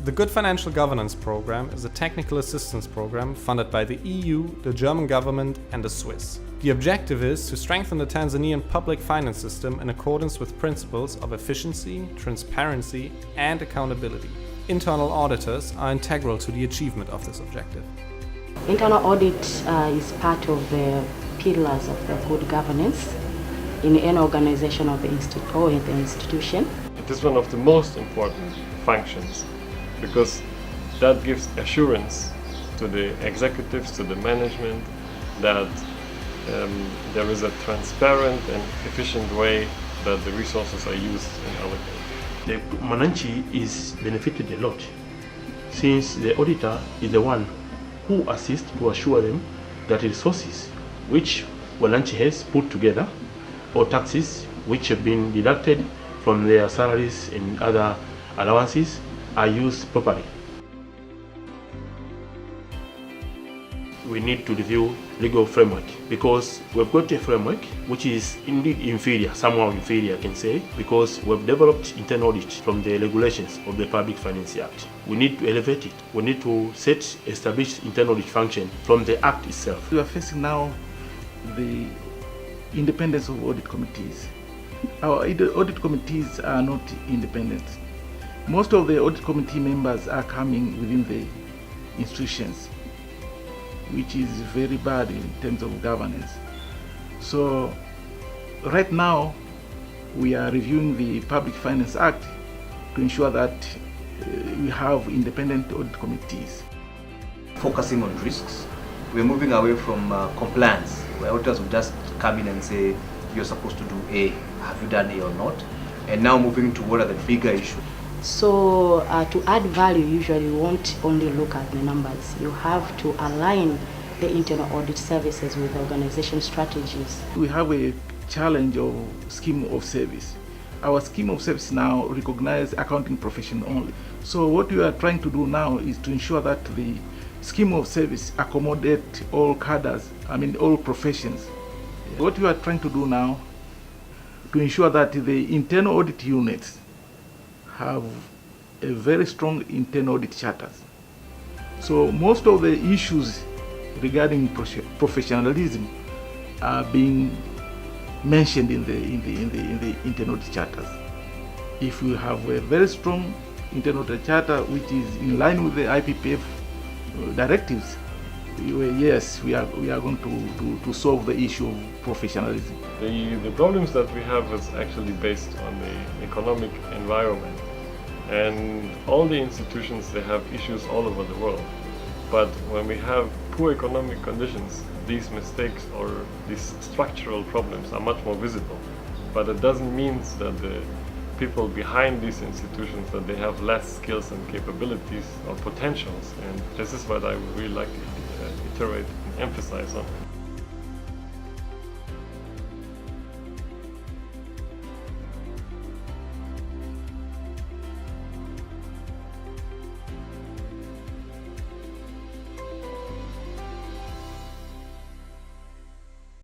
The Good Financial Governance Program is a technical assistance program funded by the EU, the German government, and the Swiss. The objective is to strengthen the Tanzanian public finance system in accordance with principles of efficiency, transparency, and accountability. Internal auditors are integral to the achievement of this objective. Internal audit is part of the pillars of the good governance in any organization of the institution. It is one of the most important functions because that gives assurance to the executives, to the management, that there is a transparent and efficient way that the resources are used and allocated. The Mwananchi is benefited a lot since the auditor is the one who assists to assure them that resources which Mwananchi has put together or taxes which have been deducted from their salaries and other allowances are used properly. We need to review legal framework because we've got a framework which is indeed inferior, somehow inferior I can say, because we've developed internal audit from the regulations of the Public Finance Act. We need to elevate it. We need to establish internal audit function from the Act itself. We are facing now the independence of audit committees. Our audit committees are not independent. Most of the audit committee members are coming within the institutions, which is very bad in terms of governance. So right now we are reviewing the Public Finance Act to ensure that we have independent audit committees. Focusing on risks, we're moving away from compliance, where auditors will just come in and say, you're supposed to do A, have you done A or not? And now moving to what are the bigger issues. So to add value, usually you won't only look at the numbers. You have to align the internal audit services with organization strategies. We have a challenge of scheme of service. Our scheme of service now recognizes accounting profession only. So what we are trying to do now is to ensure that the scheme of service accommodate all cadres, all professions. What we are trying to do now to ensure that the internal audit units have a very strong internal audit charters. So most of the issues regarding professionalism are being mentioned in the internal audit charters. If we have a very strong internal audit charter which is in line with the IPPF directives, yes, we are going to solve the issue of professionalism. The problems that we have is actually based on the economic environment. And all the institutions, they have issues all over the world. But when we have poor economic conditions, these mistakes or these structural problems are much more visible. But it doesn't mean that the people behind these institutions, that they have less skills and capabilities or potentials. And this is what I would really like to iterate and emphasize on.